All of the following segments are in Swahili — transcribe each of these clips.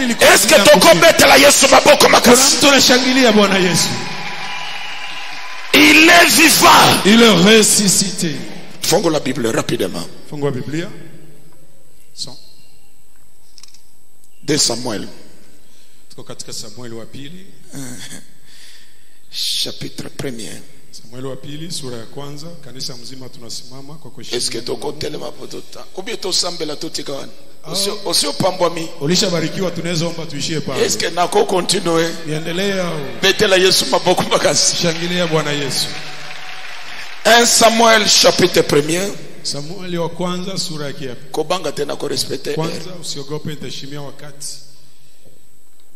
Est-ce que toko betela Yesu maboko makasi? Il est vivant. Il est ressuscité. Fongo la Bible rapidement. Fongo la Bible. 2 Samuel. Chapitre 1er. Est-ce que toko telema potota? Oubien to sambela totika. Osio pambwami. Est-ce que nako continue? Betela Yesu maboko makasi. 1 Samuel chapitre 1er. Samueli wa kwanza sura yake ya kobanga tena ko respecter kwanza usiogope nitaheshimia wakati.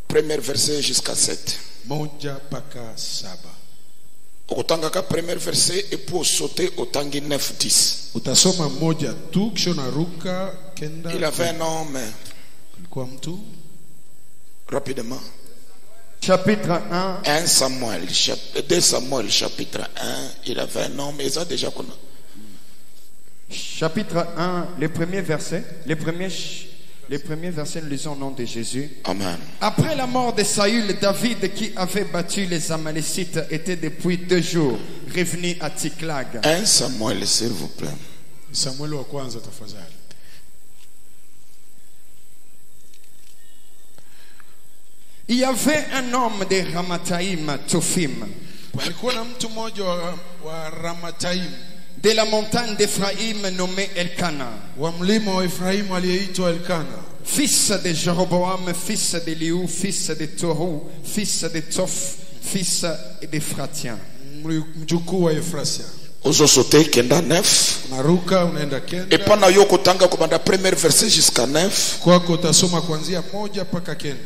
Premier verset jusqu'à 7. Moja paka 7. Ukutanga ka premier verset et pour sauter utangi 9-10. Utasoma moja tu kisha naruka kenda. Il avait un nom alikuwa mtu rapidement. Chapitre 1. 1 Samuel 2 Samuel chapitre 1, il avait un nom mais ça déjà qu'on a. Chapitre 1, les premiers versets, les premiers versets, nous lisons au nom de Jésus. Amen. Après la mort de Saül, David, qui avait battu les Amalécites, était depuis 2 jours revenu à Tsiklag. 1 Samuel, s'il vous plaît. Samuel wa kwanza tafadhali. Il y avait un homme de Ramathaïm, Tophim. Palikuwa na mtu mmoja wa Ramathaim. De la montagne d'Ephraïm nommé Elkana. Wa mlima wa Ephraim aliyeitwa Elkana. Fils de Jeroboam, fils de Liu, fils de Tohu, fils de Toph, fils d'Ephratien. Mjukuu wa Efrasia. Ozo sauter kenda 9. Naruka unaenda kenda. Et pendant yoko tanga kubanda premier verset jusqu'à 9. Kwako utasoma kuanzia moja paka kenda.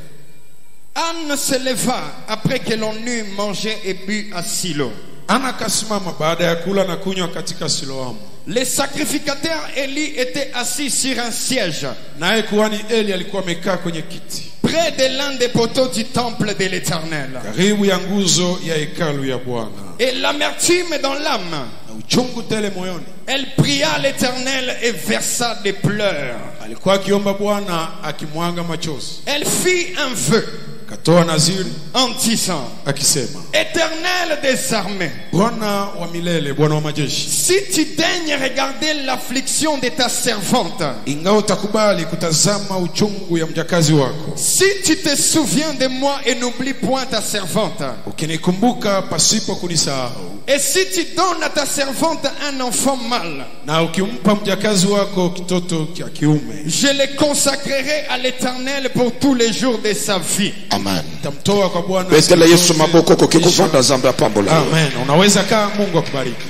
Anne se leva après que l'on eut mangé et bu à Silo. Ana kasimama baada ya kula na kunywa katika Siloamu. Les sacrificateurs Eli étaient assis sur un siège. Naye kuhani Eli alikuwa amekaa kwenye kiti. Près de l'un des poteaux du temple de l'Éternel. Karibu ya nguzo ya hekalu ya Bwana. Et l'amertume dans l'âme. Na uchungu tele moyoni. Elle pria l'Éternel et versa des pleurs. Alikuwa akiomba Bwana akimwanga machozi. Elle fit un vœu. Katoa naziri en disant, akisema, Éternel des armées, Bwana wa milele, Bwana wa majeshi, si tu daignes regarder l'affliction de ta servante, ingawa utakubali kutazama uchungu ya mjakazi wako, si tu te souviens de moi et n'oublie point ta servante, ukinikumbuka pasipo kunisahau, et si tu donnes à ta servante un enfant mâle, na ukimpa mjakazi wako kitoto cha kiume, je le consacrerai à l'Éternel pour tous les jours de sa vie. Amen. Tamtoa kwa Bwana. Betela Yesu maboko kukuvanda zambi apambola. Amen. Unaweza kaa, Mungu akubariki.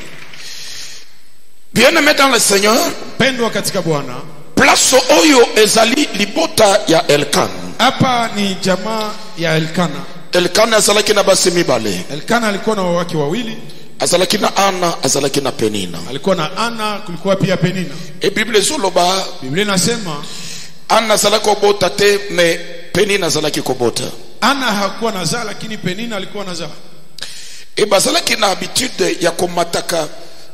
Bien-aimé dans le Seigneur, pendwa katika Bwana, place oyo ezali libota ya Elkana. Hapa ni jamaa ya Elkana. Elkana azalaki na basi mibale. Elkana alikuwa na wake wawili. Azalaki na Ana, azalaki na Penina. Alikuwa na Ana, kulikuwa pia Penina. E Biblia zoloba, Biblia inasema Ana azalaki obota te, me Penina azalaki kobota. Ana hakuwa nazaa, lakini Penina alikuwa nazaa. E bazalaki na habitude ya komataka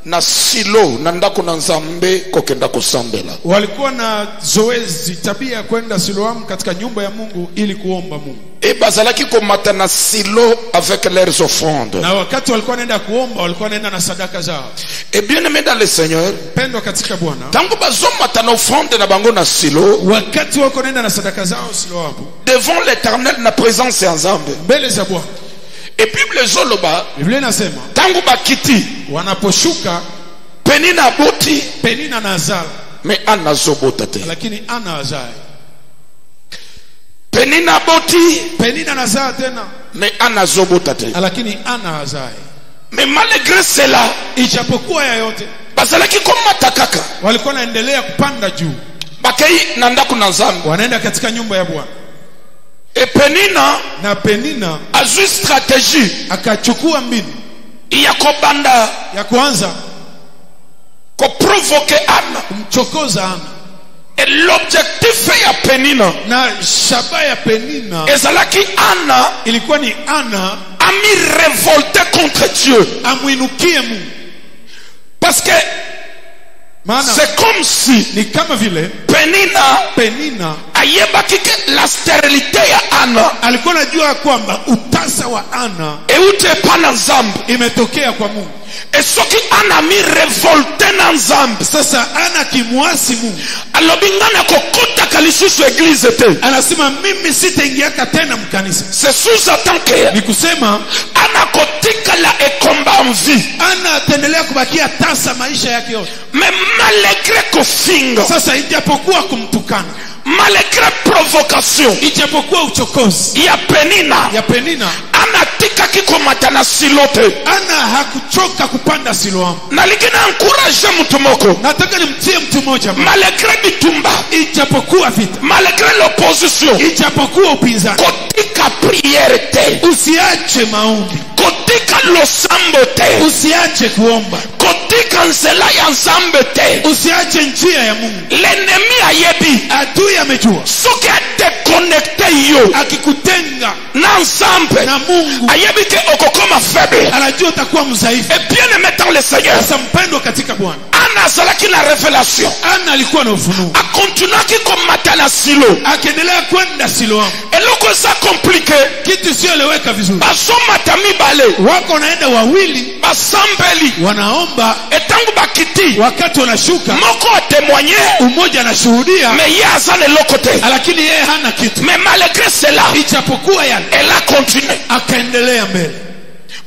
na Silo na ndako na Nzambe kokenda kusambela. Walikuwa na zoezi, tabia kwenda Siloam katika nyumba ya Mungu ili kuomba Mungu. E bazalaki komata na Silo avec leurs offrandes. Na wakati walikuwa naenda kuomba, walikuwa naenda na sadaka zao. Et bien-aimé dans le Seigneur, pendwa katika Bwana, tangu bazomata na offrande na bango na Silo, wakati wako naenda na sadaka zao Siloam, devant l'Éternel na présence ya Nzambe, mbele za Bwana. Et Biblia zoloba, Biblia inasema tangu bakiti wanaposhuka, Penina boti, Penina nazaa, me Ana zobota te. Lakini Ana azaa. Penina boti, Penina nazaa tena, me Ana zobota te. Lakini Ana azaa. Mais malgré cela, ijapokuwa ya yote, bazalaki komata kaka, walikuwa naendelea kupanda juu, bakei na ndako na Nzambe, wanaenda katika nyumba ya Bwana. Et Penina, na Penina azui stratégie, akachukua mbinu ya kobanda, ya kwanza ko provoquer Ana, kumchokoza Ana. Et l'objectif ya Penina, na shaba ya Penina, ezalaki Ana, ilikuwa ni Ana ami révolté contre Dieu, amwinukie Mungu. Parce que c'est comme si ni kama vile Penina Penina ayebaki ke la sterilité ya Ana alikuwa anajua kwamba utasa wa Ana eute pana nzambe imetokea kwa Mungu. esoki Ana mi revolte na nzambe Sasa Ana kimwasi Mungu alobingana kokota kalisusu eglise te anasema mimi sitaingiaka tena mkanisa. c'est sous-entend que Ni kusema Ana kotika la ekomba en vie Ana ataendelea kubakia tasa maisha yake yote. mais malgré kofinga Sasa ijapokuwa kumtukana, malgré provocation ijapokuwa uchokozi ya Penina ya Penina, Ana tika kikomata na silote Ana hakuchoka kupanda Siloamu. na ligina encourage mtu moko Nataka nimtie mtu mmoja, malgré bitumba ijapokuwa vita, malgré l'opposition ijapokuwa upinzani, kotika prière te usiache maombi, kotika losambo te usiache kuomba, kotika nzela ya nzambe te usiache njia ya Mungu. l'ennemi ayebi Adui amejua soki adeconnecte yo akikutenga na nzambe na Mungu, ayebi ke okokoma faible anajua utakuwa mdhaifu. et bien aimé dans le Seigneur. Sasa mpendwa katika Bwana, Ana azalaki na révélation Ana alikuwa na ufunuo, akontinuaki komata na Silo akiendelea kwenda Siloamu. eloko eza komplike Kitu isiyoeleweka vizuri, bazomata mibale wako wanaenda wawili, basambeli wanaomba, etango bakiti wakati wanashuka moko atémoigné umoja anashuhudia, mais ye aza leloko te lakini yeye hana kitu. mais malgré cela Ijapokuwa yale, elle a continué akaendelea mbele.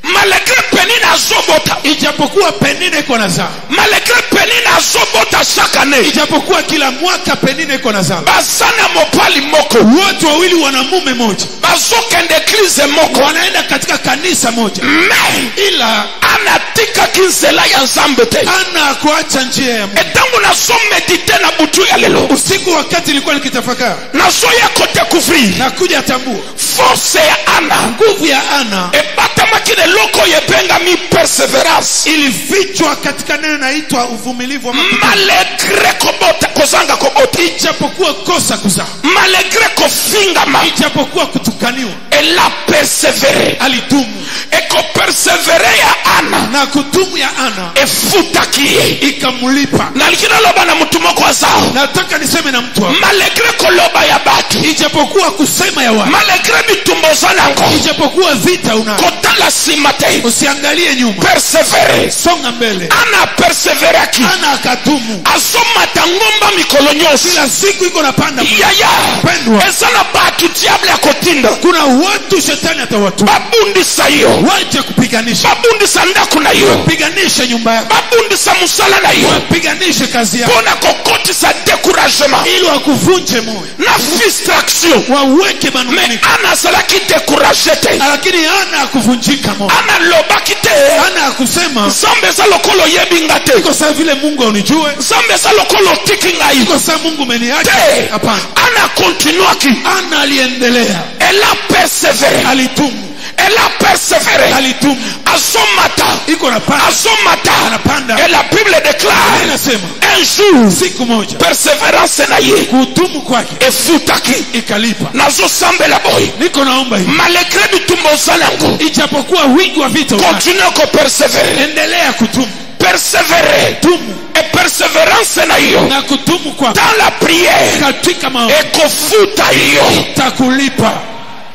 malgré Penina azobota Ijapokuwa Penina iko na zaa, malgré Penina azobota chaque année ijapokuwa kila mwaka Penina iko na zaa, bazana mopali moko wote wawili wana mume moja, bazokende eglize moko wanaenda katika kanisa moja, mais ila anatikaki nzela ya nzambe te Ana kuacha njia ya Mungu. etango nazomedite na butu ya lelo Usiku wakati nilikuwa nikitafakari nazoya kodécouvrir na kuja tambua force ya Ana nguvu ya Ana ebatamaki leloko yebengami persévérance ilifichwa katika neno naitwa uvumilivu wa mapito. malgré kobota kozanga kobota Ijapokuwa kosa kuzaa, malgré kofingama ijapokuwa kutukaniwa, elle a persévéré alitumu, ekopersévéré ya Ana na kutumu ya Ana efutaki ye ikamlipa. na likina loba na mutu moko azao Nataka niseme na mtu hapa, malgré koloba ya batu ijapokuwa kusema ya watu, malgré bitumbo zanango ijapokuwa vita unayo, kotala sima te usiangalie nyuma, persévéré songa mbele. Ana persévéraki Ana akatumu, azomata ngomba mikolo nyonso kila siku iko napanda. yaya Pendwa, eza na batu diable akotinda kuna watu shetani atawatuma babundisa yo waje kupiganisha, babundisa ndako na yo piganisha nyumba yako, babundisa musala na yo wapiganishe kazi yako, mpona kokotisa découragement ili wakuvunje moyo, na frustration waweke manunguniko. Ana azalaki découragé te Lakini Ana akuvunjika moyo, Ana lobaki te Ana akusema nzambe eza lokolo oyebi nga te iko saa vile Mungu aunijue, nzambe eza lokolo otiki ngai iko saa Mungu umeniacha. te. Hapana, Ana continuaki Ana aliendelea, elle a persévéré alitumu, elle a persévéré alitumu, azomata iko napanda, azomata anapanda. et la Bible déclare Inasema un jour siku moja persévérance na ye kutumu kwake efutaki ikalipa. nazosambela boy Niko naomba hivi, malgré bitumbo zanango ijapokuwa wingi wa vita unayo, continue ko persévérer endelea kutumu, persévérer tumu et persévérance na yo na kutumu kwako dans la prière katika maombi ekofuta yo takulipa.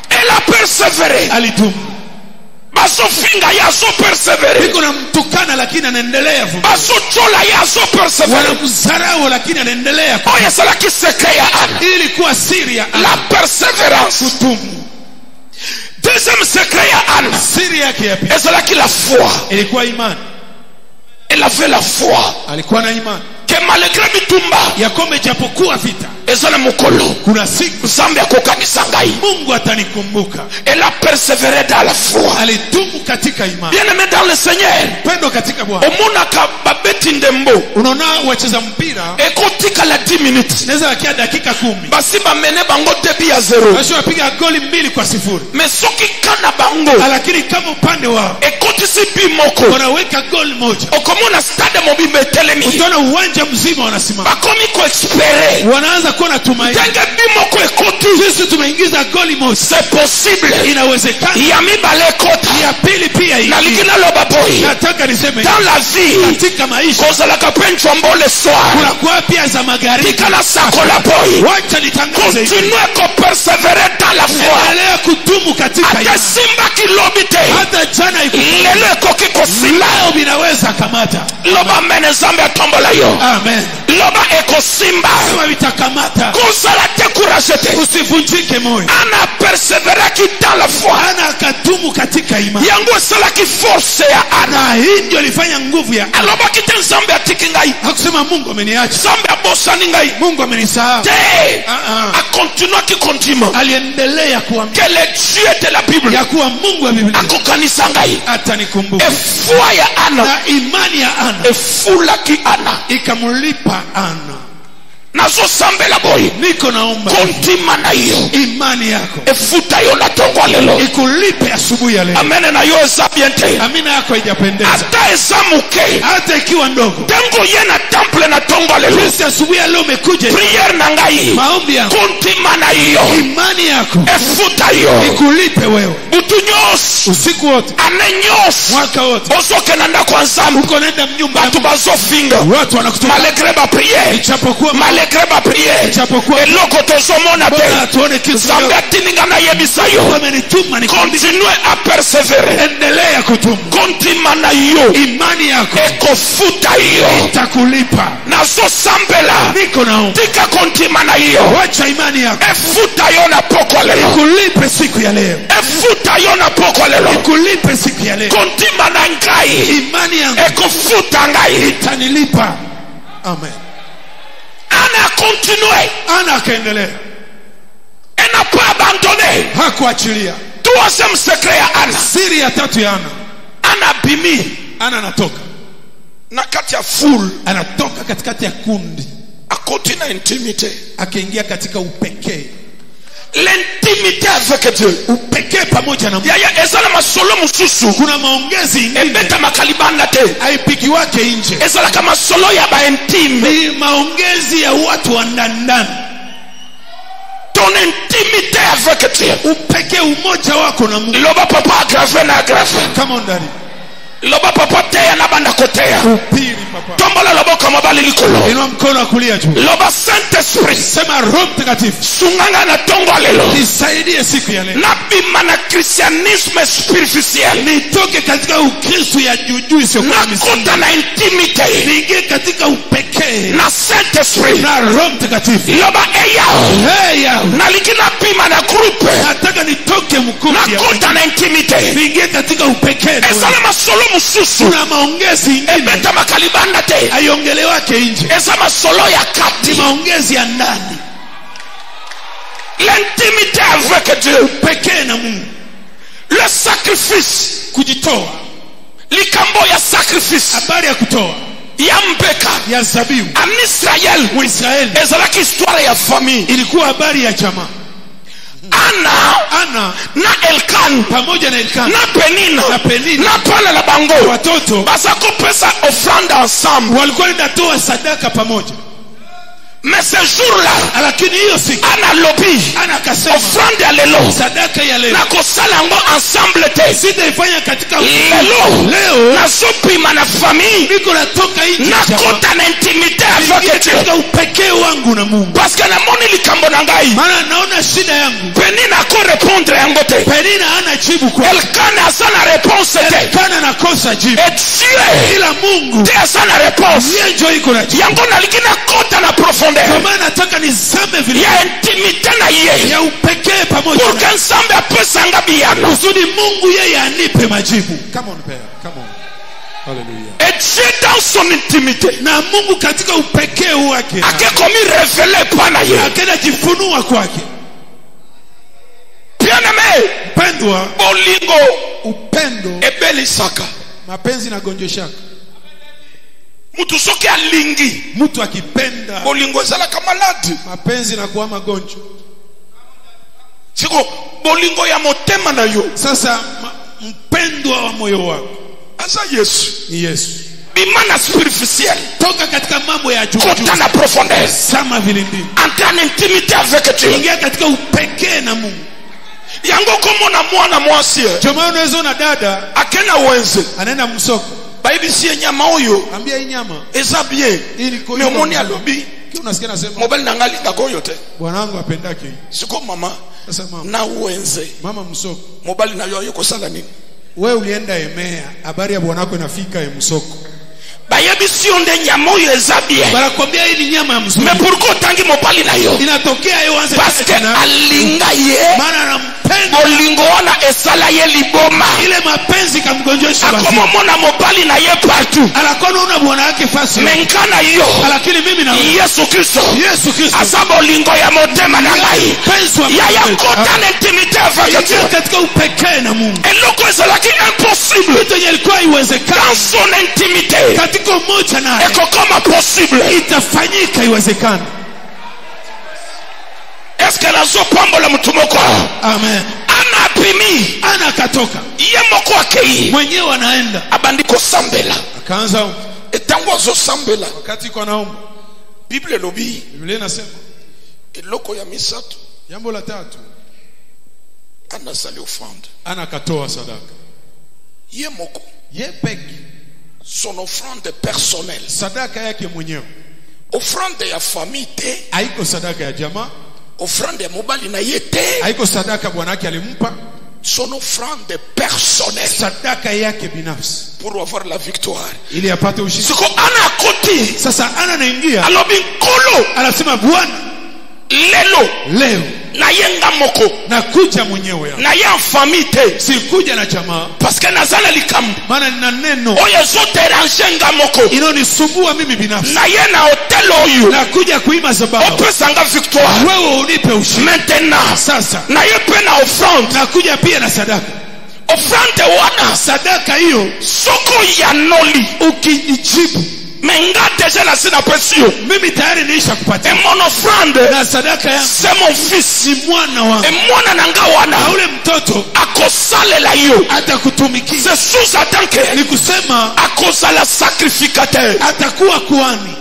elle a persévéré Alitumu, bazofinga ye azopersévéré iko namtukana lakini anaendelea vumilia, bazocola ye azopersévéré wanamdharau lakini anaendelea. oyo ezalaki sekret ya Ana Hii ilikuwa siri ya Ana, la persévérance kutumu. deuxième secret ya Ana Siri yake ya pili ezalaki la foi ilikuwa imani, elle avait la foi alikuwa na imani que malgré bitumba ya kwamba ijapokuwa vita, eza na mokolo kuna siku nzambe akokanisa ngai Mungu atanikumbuka. elle a persévéré dans la foi Alitumu katika imani. bien aimé dans le Seigneur Pendo katika Bwana, omonaka babeti ndembo unaona wacheza mpira ekotikala 10 minutes naweza wakia dakika 10 basi bamene bango debi ya 0 basi wapiga goli 2-0, mais soki kana bango lakini kama upande wao ekotisi bi moko wanaweka goli moja, okomona stade mobimba etelemi utaona uwanja mzima wanasimama, bakomi koexpere wanaanza kuwa na tumaini. Tenge bimoko ekoti. Sisi tumeingiza goli moja. C'est possible. Inawezekana. Yami bale kota. Ya pili pia hii. Na likina loba boy. Nataka niseme dans la vie. katika maisha. Koza la kapencho mbole soir. Kuna kwa pia za magari. Tikala sako la boy. Wacha nitangaze. Continue ko persévérer dans la foi. Endelea kudumu katika imani. Ate simba kilobite. Hata jana iko. Lelo ekoki kosimba. Leo binaweza kamata. Loba mene zambe tombola yo. Amen. Loba ekosimba. Kama vitakamata. Kusala te couragete. Usivunjike moyo. Ana persevera ki dans la foi. Ana akadumu katika imani. Yango sala ki force ya ana. Hii ndio ilifanya nguvu ya. Aloba kite zambe atiki ngai. Hakusema Mungu ameniacha. Zambe abosani ngai. Mungu amenisahau. A continue ki continue. Aliendelea kuambia. Que le Dieu de la Bible. Ya kuwa Mungu wa Biblia. Akokanisa ngai. Atanikumbuka. Efua ya ana. Na imani ya ana. Efula ki ana. Ikamlipa ana. Nazo sambe la boy. Niko naomba. Kontima na hiyo. Imani yako. Efuta yo na tongwa lelo. Ikulipe asubuhi ya leo. Amene na yo esabiente. Amina yako haijapendeza. Hata esamuke. Hata ikiwa ndogo. Tango yena temple na tongwa lelo. Kristo asubuhi ya leo umekuja. Prière na ngai. Maombi yako. Kontima na hiyo. Imani yako. Efuta yo. Ikulipe wewe. Butunyos. Usiku wote. Anenyos. Mwaka wote. Osoke nanda kwa nzambu. Uko nenda mnyumba. Batu bazofinga. Watu wanakutoka. Malgré ba prière. Ichapokuwa. Malgré ba prière. Ichapokuwa. Eloko tozomona te. Bwana tuone kitu. Zambe atininga na yebisa yo. Wamenituma ni Continue à persévérer. endelea kutumu. Kontima na yo. Imani yako. Ekofuta yo. Itakulipa. Nazo sambela. Niko naomba. Tika kontima na yo. Wacha imani yako. Efuta yo na poko lelo. Ikulipe siku ya leo. Efuta yo na poko lelo. Ikulipe siku ya leo. Kontima na ngai. Imani yangu. Ekofuta ngai. Itanilipa. Amen. Ana continue. Ana akaendelea. Elle n'a pas abandonné. Hakuachilia. Troisième secret ya Ana. Siri ya tatu ya Ana. Ana bimi. Ana anatoka. Na kati ya full. Anatoka katikati ya kundi. Akoti na intimité. Akiingia katika upekee. L'intimité avec Dieu. Upekee pamoja na Mungu. Yaya ezala masolo mususu. Kuna maongezi ingine. Ebeta makalibanda te. Haipiki wake nje. Ezala kama solo ya ba intime. Ni maongezi ya watu wa ndani. Ton intimité avec Dieu. Upekee umoja wako na Mungu. Loba papa agrave na agrave. Kama ndani. Loba papa teya na banda kotea. Upiri papa. Tombola loba kama bali likolo. Inua mkono wa kulia juu. Loba Saint Esprit. Sema Roho Mtakatifu. Sunganga na tongo lelo. Nisaidie siku ya leo. Napima na christianisme superficiel. Nitoke katika ukristo ya juujuu isiyokuwa misingi. Nakuta na intimité. Niingie katika upekee. Na Saint Esprit. Na Roho Mtakatifu. Loba eyao. Eyao. Na likina pima na groupe. Nataka nitoke mkundi. Nakuta na intimité. Niingie katika upekee. Ezala masolo mususu. Kuna maongezi ingine. Ebeta makalibanda te. Aiongele wake nje. Eza masolo ya kati. Ni maongezi ya ndani. L'intimité avec Dieu. Upekee na Mungu. Le sacrifice. Kujitoa. Likambo ya sacrifice. Habari ya kutoa. Ya mbeka. Ya zabihu. En Israël. Israeli. Ezalaki histoire ya famille. Ilikuwa habari ya jamaa. Ana na Elkan pamoja na Elkan na Penina na pala la bango watoto basako pesa offrande ensemble walikuwa wanatoa sadaka pamoja. Mais ce jour-là, lakini hiyo siku ana lobby ana akasema offrande ya lelo sadaka ya leo na kosala ngo ensemble te sitaifanya katika leo na sopima na famille niko natoka nje na kota na intimité avec Dieu katika upekee wangu na Mungu parce que na moni likambo na ngai maana naona shida yangu. Penina ko répondre yango te. Penina hana jibu kwa Elkana sana réponse te. Elkana nakosa jibu. Et Dieu ila Mungu te sana réponse yeye ndio iko na jibu. Yango na likina kota na profondeur. Kwa maana nataka nizame vile ya intimité na yeye ya upekee pamoja pour que ensemble apesa ngabiano kusudi Mungu yeye anipe majibu. Come on père, come on. Hallelujah. Et Dieu dans son intimité na Mungu katika upekee wake akekomi révélé pana yeye akenda jifunua kwake. Bien-aimé, pendwa bolingo upendo ebelisaka mapenzi na gonjoshaka. Mutu soki alingi mtu akipenda bolingo ezalaka maladi mapenzi na kuwa magonjwa. siko bolingo ya motema na yo sasa mpendwa wa moyo wako asa Yesu ni Yesu. Bi bimana superficiel toka katika mambo ya juu kota na profondeur sama vilindi entrer en intimité avec Dieu ingia katika upekee na Mungu yango komona mwana mwasi jamaa unaweza na dada akena wenze anaenda msoko baibisi nyama oyo ambia hii nyama eza bien mais omoni alobi unasikia nasema mobali nangali ngakoyo te bwanangu apendake siko mama sasa mama na wenze mama msoko mobali na yoyo kosala nini wewe ulienda Emea habari ya bwanako inafika msoko bayebisi onde nyama oyo eza bien barakwambia hii nyama mzuri mais pourquoi tangi mobali na yo inatokea yeye anze parce que alinga ye maana anampenda bolingo wana esala ye liboma ile mapenzi kamgonjesha basi akoma mona mobali na ye partout alakona una bwana yake fasi menkana yo lakini mimi na Yesu Kristo asa bolingo ya motema na ngai ya yakota na intimité avec Dieu katika upekee na Mungu eloko ezalaki impossible kitu ilikuwa iwezekana dans son intimité katika umoja naye eko kama possible itafanyika iwezekana. Est-ce que nazo pambola mtumoko amen ana pimi ana katoka ye moko akei mwenyewe anaenda abandiko sambela akaanza etango zo sambela wakati kwa naomba Biblia lobi Biblia inasema eloko ya misatu jambo la tatu ana sali offrande ana katoa sadaka ye moko ye peki son offrande personnelle sadaka yake mwenyewe offrande ya famille te haiko sadaka ya jamaa offrande ya mobali na yete haiko sadaka bwanake alimpa son offrande personnelle sadaka yake binafsi pour avoir la victoire ili apate ushindi siko ana koti sasa ana naingia alobi nkolo anasema bwana leo na yenga moko na kuja mwenyewe na ya famille te si kuja na jamaa parce que nazala likambo maana nina neno oyo zoterange nga moko inonisumbua mimi binafsi na ye na hotel oyo na kuja kuima sababu opesanga victoire wewe unipe ushindi maintenant sasa na ye pe na offrande na kuja pia na sadaka offrande wana sadaka hiyo soko ya noli ukijibu menga deja na sina pesio mimi tayari niisha kupatia et mon offrande na sadaka yangu c'est mon fils ni mwana wangu et mwana nanga wana na ule mtoto akosalela yo atakutumikia c'est sous-entend que ni kusema akosala sacrificateur atakuwa kuhani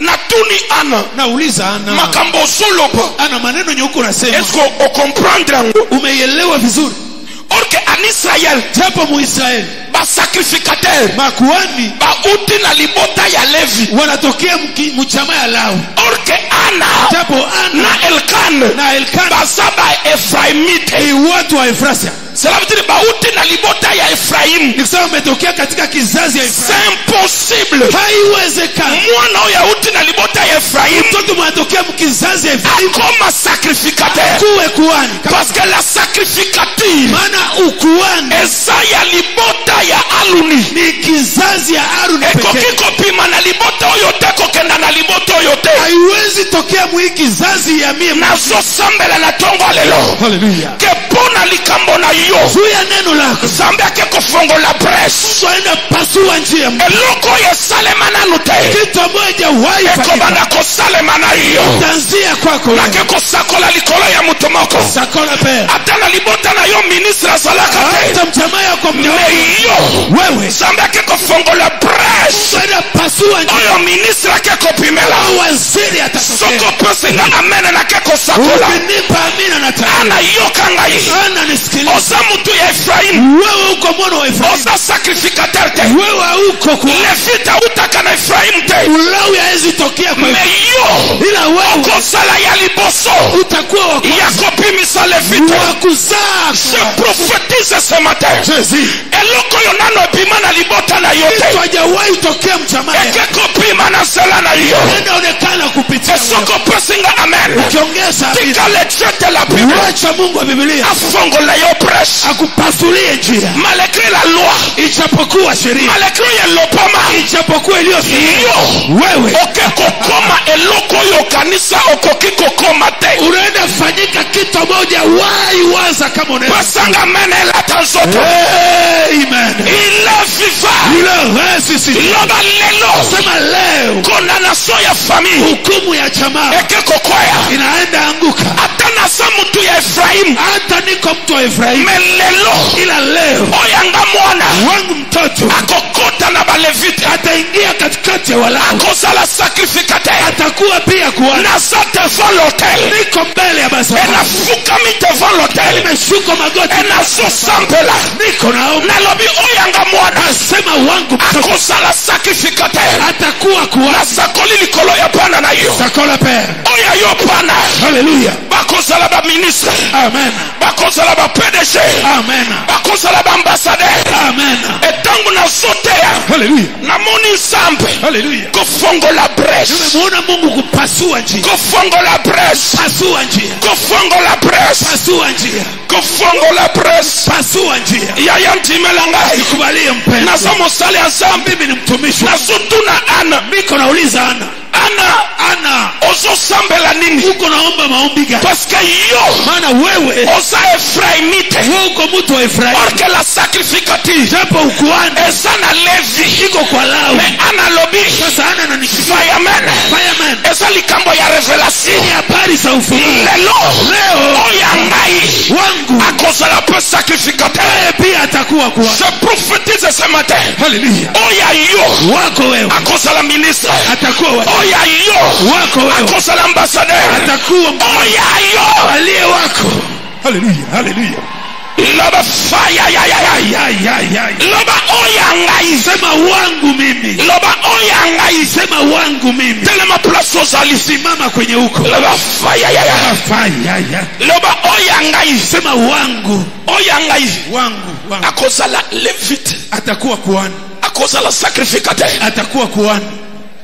na tuni ana nauliza ana makambo solopa ana maneno nyeuko unasema est-ce qu'on comprendre ngo umeielewa vizuri or que en Israël japo muisraeli ba sacrificateur makuhani ba uti na libota ya Levi wanatokea mchama ya Lawi or que ana japo ana na Elkan basaba Ephraimite watu wa Efrasia cela veut dire ba uti na libota ya Ephraim ni kusema umetokea katika kizazi ya Efraim c'est impossible haiwezekani mwana ya uti na libota ya Ephraim mtoto mnatokea mkizazi ya Efraim kama sacrificateur kuwe kuhani parce que la sacrificature maana ukuhani esa ya libota ya Aluni ni kizazi ya Aruni pekee kiko pima na libota oyo te kokenda na libota oyo te haiwezi tokea mwi kizazi ya mie nazo sambela na tongo lelo haleluya ke pona likambo na yo zuya neno lako zambe ke kofongola press tuenda pasua njia eloko ya salema nanu te kitu moja wai ekobanda kosalema na yo tanzia kwako na ke kosakola likolo ya mutomoko sakola pe ata na libota na yo ministre azalaka te hata mjamaa yako me yo wewe zambe ke kofongola press tuenda pasua njia oyo ministre ke kopimela waziri atatokea soko pesinga amene na ke kosakola ukinipa amina na ana yoka ngai ana nisikiliza oza mutu ya Efraim wewe uko mwana wa Efraim oza sacrificateur te wewe uko kwa levita utaka na Efraim te Ulawi haezi tokea kwa me yo ila wewe okosala ya liboso utakuwa ya kopimisa levita wa kuzaa je prophétise ce matin eloko yo nano epima na libota na yo te hajawahi tokea mjamaa eke kopima na sela na yo inaonekana kupitia esoko pesinga amen ukiongeza tika le chete la Bible wacha Mungu wa Biblia afongola yo press akupasulie njia malgré la loi ijapokuwa sheria malgré ya lopama ijapokuwa iliyo yo wewe okekokoma eloko yo kanisa okokikokoma te unaenda fanyika kitu moja wai waza kama unaweza pasanga menela tanzoto amen il viva ule resisi loba lelo sema leo condamnation ya famille hukumu ya jamaa ekekokwaya inaenda anguka atana sa mutu ya Efraim hata niko mtu wa Efraimu, melelo ila leo oyanga mwana wangu mtoto akokota na balevite ataingia katikati ya Walawi, akozala sacrificateur atakuwa pia kuhani. naza devant l'autel Niko mbele ya madhabahu, enafukami devant l'autel nimeshuka magoti, enazosambela niko naomba. nalobi oyanga mwana Nasema wangu mtoto akozala sacrificateur atakuwa kuhani. nasakoli likolo ya bana na yo Sakola père. oya yo bana Hallelujah. bakozala ba ministre Amen. bakozala ba PDG Amen. bakozala ba ambassadeur Amen. etango na soteya Hallelujah. namoni nzambe Hallelujah. kofongola breche Nimemuona Mungu kupasua njia. kofongola breche Pasua njia. kofongola breche Pasua njia. kofongola breche Pasua njia. yaya ntimela ngai Nikubalie mpendwa. naza mosali ya nzambe Mimi ni mtumishi. nazotuna ana Niko nauliza Ana. Ana, ozosambela nini uko naomba maombi gani? paske yo Maana wewe oza efraimite uko mtu wa Efraimu. orke la sacrificative Japo ukuhani eza na levi iko kwa Lawi. me ana lobi Sasa Ana ananikimbia. fireman Fireman. eza likambo ya revelation Ni habari za ufunuo. lelo oya ngai Wangu akozala pe sacrificateur yeye pia atakuwa kuhani. je prophétise ce matin Hallelujah. oya yo Wako wewe akozala ministre atakuwa wa oya yo wako wewe akozala ambassadeur atakuwa oya yo aliye wako. Hallelujah. Hallelujah. loba fire ya loba oya ngai Sema wangu mimi. loba oya ngai Sema wangu mimi. telema place ozali Simama kwenye huko. loba fire ya Fire. loba oya ngai Sema wangu. oya ngai Wangu. akozala levite Atakuwa kuhani. akozala sacrificateur Atakuwa kuhani.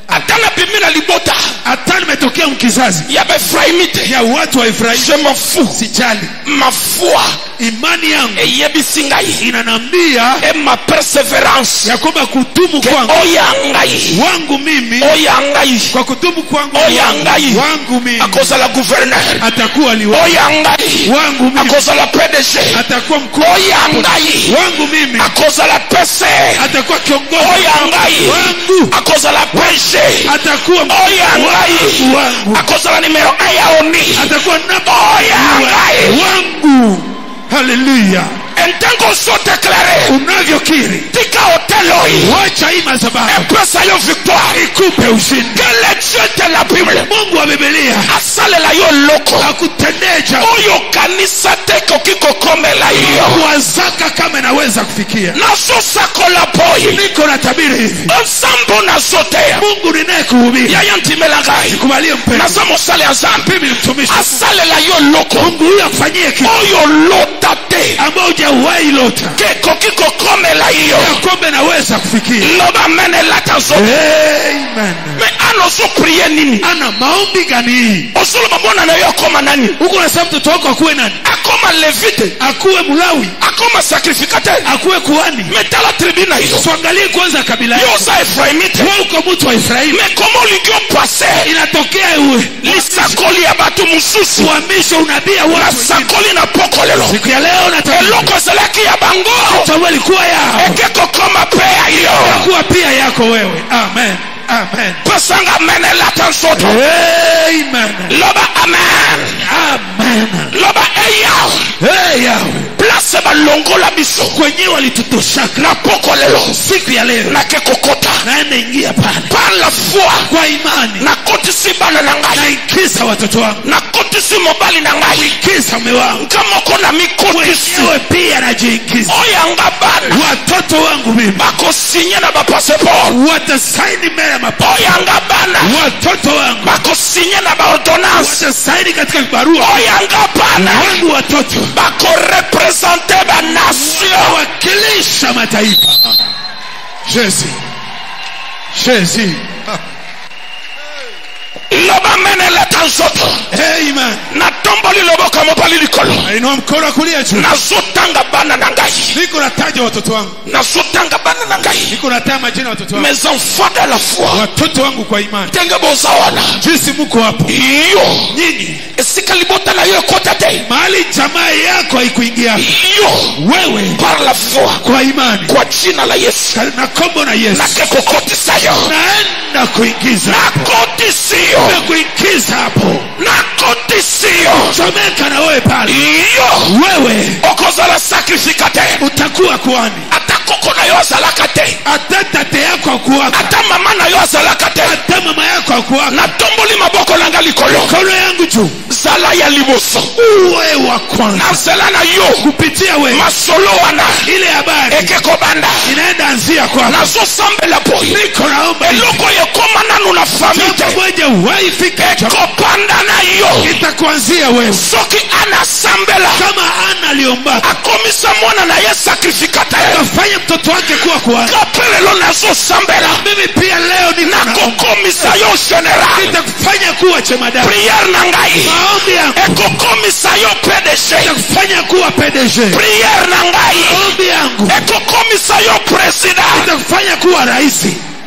atana pimina libota Hata nimetokea mkizazi ya befraimite ya watu wa Efraimu. je m'en fous Sijali. ma foi Imani yangu eyebisi ngai inanambia et ma persévérance ya kwamba kutumu ke kwangu oya ngai wangu mimi, oya ngai kwa kutumu kwangu oya ngai wangu mimi akozala gouverneur atakuwa liwali oya ngai wangu mimi, akozala PDG atakuwa mkuu oya ngai wangu mimi, akozala PC atakuwa kiongozi oya ngai wangu, akozala PG atakuwa oya ngai wangu, akozala numero 1 ya oni atakuwa namba oya ngai wangu. Haleluya. entango sodeklare Unavyokiri tika hoteloi wacha hii madhabahu epesa yo victoire ikupe ushindi. kele dieu de la bible Mungu wa Biblia asalela yo loko akutendee jambo oyo kanisa te koki kokomela yo kwa zaka kama inaweza kufikia. nazosakola boyi Niko na tabiri hivi, ensambo nazoteya Mungu ninayekuhubiri yaya ntimela ngai nikubalie mpendo, naza mosali ya nzambe mimi ni mtumishi. asalela yo loko Mungu huyu akufanyie kitu oyo lota te ambao hujawahi lota ke koki kokomela yo ya kwamba inaweza kufikia. loba mene lata zo Amen. me anozo prie nini Ana maombi gani hii? ozoloba mwana na yo akoma nani Huko unasema mtoto wako akuwe nani? akoma levite Akuwe Mlawi, akoma sacrificateur akuwe kuhani. metala tribu na yo Tuangalie kwanza kabila yo yako. oza efraimite Wewe uko mtu wa Efraimu, me komo olingi opase inatokea uwe lisakoli ya bato mosusu uhamisho unabii wa watu wengine. nasakoli na pokolelo Siku ya leo nataka eloko ezalaki ya bango sababu ilikuwa yao eke kokoma pe ya yo kuwa pia yako wewe. Amen. Amen. pesanga mene lata nsoto Amen. loba amen Amen. loba eyao Hey yao. place balongola biso Kwenye walitutoshaka na pokolelo siku ya leo nake kokota naenda ingia pale par la foi kwa imani, nakotisi bana na ngai naingiza watoto wangu, nakotisi mobali na ngai ingiza mume wangu, nkamoko na mikotisi mwenyewe pia najiingiza. oyanga bana Watoto wangu mimi bakosinye na bapaseport watasaini mbele ya mapapa. oyanga bana Watoto wangu bakosinye na baordonance watasaini katika barua. oyanga bana Wangu watoto bakorepresente banation wakilisha mataifa. Jésus. Jésus. loba mene leta nzoto Amen. natomboli loboko mobali likolo Inua mkono kulia juu. nazotanga bana na ngai Niko nataja watoto wangu. nazotanga bana na ngai Niko nataja majina ya watoto wangu. mes enfants de la foi Watoto wangu kwa imani. ndenge boza wana Jinsi mko hapo. yo Nyinyi esika libota na yo ekota te mahali jamaa yako haikuingia. yo Wewe par la foi kwa imani kwa jina la yesu na kombo na Yesu nakekokotisa yo naenda kuingiza nakotisi yo na kuingiza hapo. nakotisio Chomeka na wewe pale. iyo Wewe okozala sacrificate utakuwa kuhani. ata koko na yo azalaka te Hata tate yako akuwaka. ata mama na yo azalaka te Hata mama yako akuwaka. natomboli maboko nanga likolo Kono yangu juu. zala ya liboso Uwe wa kwanza. nazela na yo Kupitia wewe. masolo wana Ile habari ekekobanda inaenda anzia kwako. nazosambela boye Niko naomba eloko yekoma nanu na famite jambo moja waifika ekopanda na yo itakuanzia wewe. soki anasambela Kama Ana aliomba akomisa mwana na ye sacrificate afanye mtoto wake kuwa kuhani. kapelelo nazosambela Mimi pia leo niko naomba nakokomisa yo general nitakufanya kuwa jemadari. priere na ngai Maombi yangu ekokomisa yo PDG nitakufanya kuwa PDG. priere na ngai Maombi yangu ekokomisa yo president nitakufanya kuwa rais.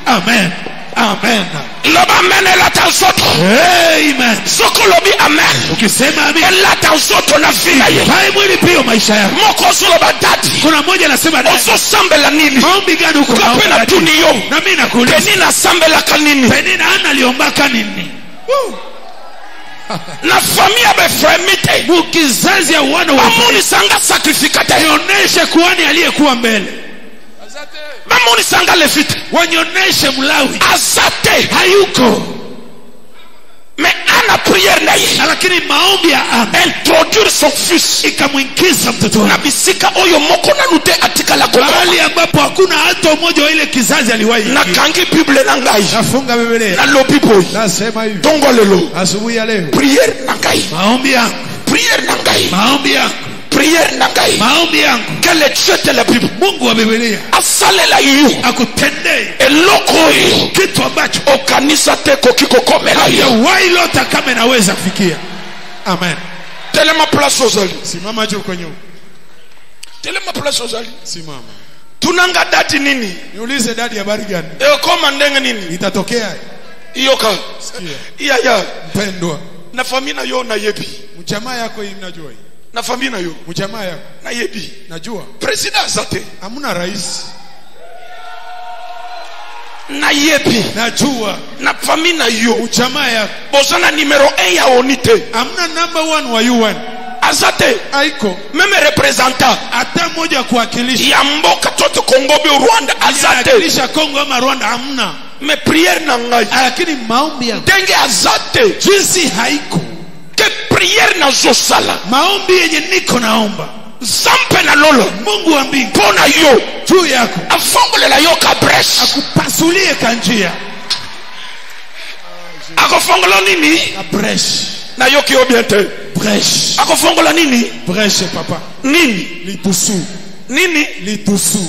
Amen. Amen. loba amen elata nzoto Amen. soko lobi amen Ukisema amen, elata nzoto na vina ye hai mwili pia maisha yako. moko ozoloba dadi Kuna mmoja anasema dada, ozosambela nini maombi gani uko kape naomba na dadi? tuni yo Na mimi nakuuliza, peni nasambelaka nini Penina Ana aliombaka nini? na famia befremite Mukizazi ya wana wa bamonisanga sacrificate Nionyeshe kuhani aliyekuwa mbele. bamonisanga levite Wanyonyeshe Mlawi. azate Hayuko. mais ana priere na ye Lakini maombi ya Ana introduire son fils ikamwingiza mtoto na wake bisika oyo moko nanu te atikala kokoma mahali ambapo hakuna hata mmoja wa ile kizazi aliwahi. nakangi bible na ngai Nafunga Biblia. nalobi boye Nasema hivi. tongo lelo Asubuhi ya leo. priere na ngai Maombi yangu. priere na ngai Maombi yangu. priere na ngai Maombi yangu. que le Dieu de la Bible Mungu wa Biblia asalela yo akutendee eloko oyo kitu ambacho okanisa te koki kokomela yo hajawahi lota kama inaweza kufikia. Amen. telema place ozali Simama juu kwenye. telema place ozali Simama. tunanga dati nini Niulize dadi habari gani? ekoma ndenge nini Itatokea. iyoka Sikia. iya Mpendwa. na famille na yo nayebi Mjamaa yako hii najua hii. na famille na yo Mjamaa yako nayebi najua. president azate Hamuna rais. nayebi Najua. na famille na yo Mjamaa yako bozana numero 1 ya onite hamna number 1 wa UN. azate Haiko. meme representant Hata mmoja kuwakilisha. ya mboka toto Kongo be Rwanda azate Kuwakilisha Kongo ama Rwanda hamna. me priere na ngai Lakini maombi yangu ndenge azate jinsi haiko. te priere na zosala Maombi yenye niko naomba zampe na lolo Mungu wa mbingu mpona yo juu yako afongolela yo ka bres akupasulie kanjia akofongola nini bresh na yo kiyo bien te bresh akofongola nini bresh papa nini litusu nini litusu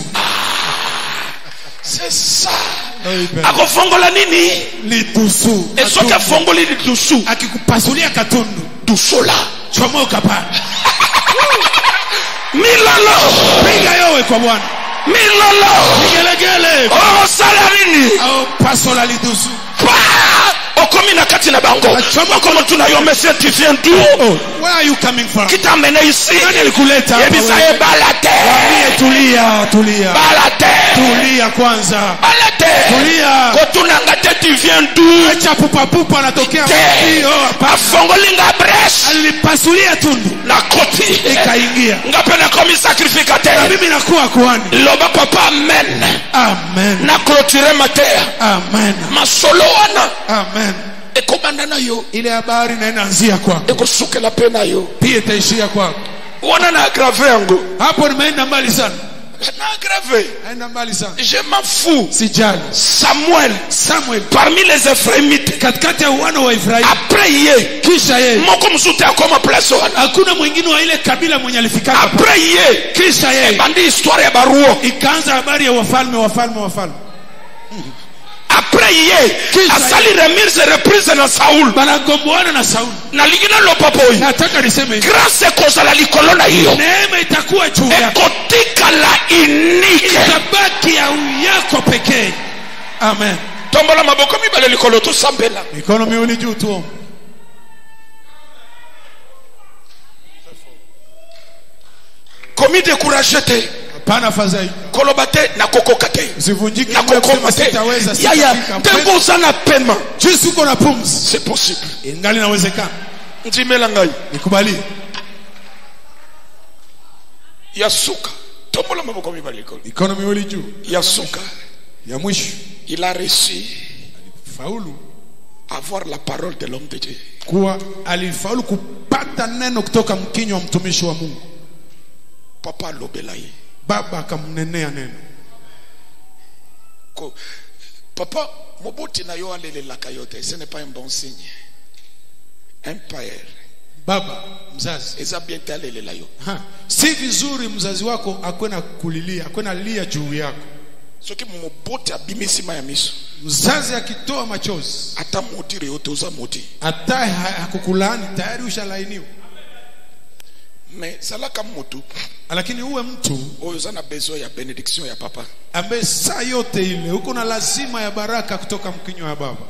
c'est ça akofongola nini litusu esoki afongoli lidusu akikupasulia katundu dusola chomoka pale milolo piga yowe kwa Bwana milolo gelegele osala nini au pasola litusu okomi na kati na bango okomo tuna yo monsieur tu viens d'où where are you coming from qui t'a mené ici nani alikuleta hapa yebisa wewe? ye balate Tulia balate tulia kwanza balate tulia kotunanga te tu viens d'où acha pupa anatokea te mbio hapa afongolinga bres alipasulia tundu na koti ikaingia ngape na komi na sacrificateur mimi nakuwa kuhani. loba papa amen Amen. na clôturer mater Amen. masolo wana Amen. ekobanda na yo Ile habari na inaanzia kwako ekosukela pe na yo pia itaishia kwako. wana na aggrave yango Hapo nimeenda mbali sana, na aggrave naenda mbali sana, je m'en fous sijali. Samuel parmi les Ephraimites Katikati ya wana wa Israeli, après ye kisha yeye moko msute akoma place wana hakuna mwingine wa ile kabila mwenye alifika hapa. après ye Kisha yeye bandi histoire ya baruo ikaanza habari ya wafalme. après ye Kisha asali remise reprise na Saul Banagomboana na Sauli. na lingina lopapo Nataka niseme hivi, grâce ekozala likolo na yo neema itakuwa juu yako, ekotikala unique itabaki ya yako pekee. Amen. tombola maboko mibale likolo tosambela Mikono miwili juu tu. komi découragé te Hapana fadhaika. koloba te na kokoka te Usivunjike na moyo kokoma kusema te sitaweza, yaya sitafika. ndengo uza na pema. Jinsi uko na pumzi, C'est possible. ingali inawezekana. Ndimela ngai Nikubalie. yasuka tombola maboko mibali ko Mikono miwili juu. yasuka Ya mwisho, il a réussi faulu à avoir la parole de l'homme de Dieu. kuwa alifaulu kupata neno kutoka mkinywa wa mtumishi wa Mungu. Papa lobelai Baba akamnenea neno. ko papa moboti na yo alelelaka yote, ce n'est pas un bon signe. Un père Baba mzazi, eza bien talelela yo si vizuri mzazi wako akwena kulilia, akwena lia juu yako. soki moboti abimisima ya miso Mzazi akitoa machozi, ata modire yote uza moti hata hakukulaani tayari ushalainiwa. mais zalaka motu Lakini uwe mtu oyo uza na besoin ya benediction ya papa ambaye saa yote ile uko na lazima ya baraka kutoka mkinywa ya baba.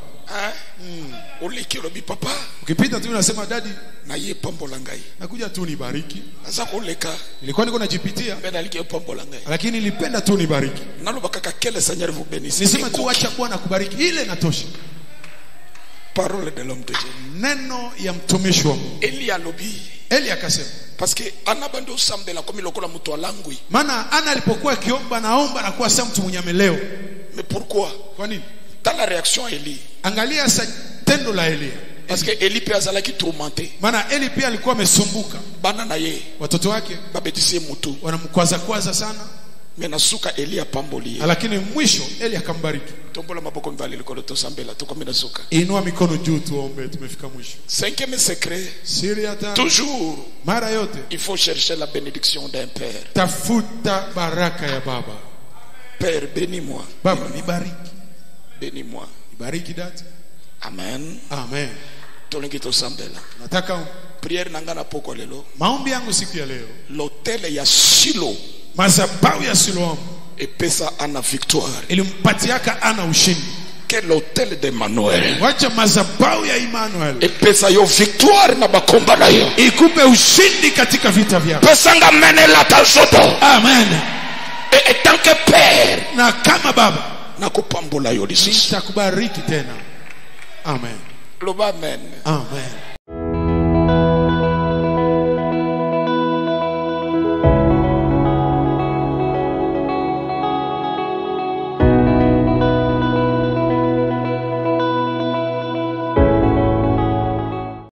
oleki olobi papa Ukipita tu unasema dadi, na ye pambola ngai nakuja tu nibariki. aza koleka Nilikuwa niko najipitia, mbe naliki pambola ngai lakini nilipenda tu nibariki. naloba kaka quel Seigneur vous bénisse. Nisema tu acha Bwana kubariki, ile natosha. Parole de l'homme de Dieu. Neno ya mtumishi wa Mungu. Eli alobi Eli akasema, parce que anabando sambela komi lokola muto alangwi. maana Ana alipokuwa akiomba naomba na kuwa sasa mtu mwenye ameleo. Mais pourquoi? Kwa nini? Dans la réaction à Eli. Angalia sa tendo la Elia. Parce que Eli pe azalaki tourmenté. Maana Eli pia alikuwa amesumbuka. Bana na ye Watoto wake babetisie mutu. wanamkwaza sana, Mais nasuka Eli apamboli. lakini mwisho Eli akambariki. Tombola maboko mbali likolo to sambela to komi nasuka. Inua mikono juu tuombe, tumefika mwisho. Cinquième secret, Siri ya tano, toujours mara yote il faut chercher la bénédiction d'un père. tafuta baraka ya baba. Père, bénis-moi. Baba nibariki. Bénis-moi. Nibariki dati. Amen. Amen. Tolingi to sambela. Nataka Prière nangana poko lelo. maombi yangu siku ya leo, L'hôtel ya Shilo madhabahu ya Siloamu epesa ana victoire. ilimpatiaka Ana ushindi. Que l'hôtel de Manuel Wacha madhabahu ya Emmanuel epesa yo victoire na bakomba na yo. ikupe ushindi katika vita vyako. Pesanga mene la tazoto. Amen. Et tant que père Na kama baba nakupambola yo lisusu. nitakubariki tena. Amen. Loba amen. Amen.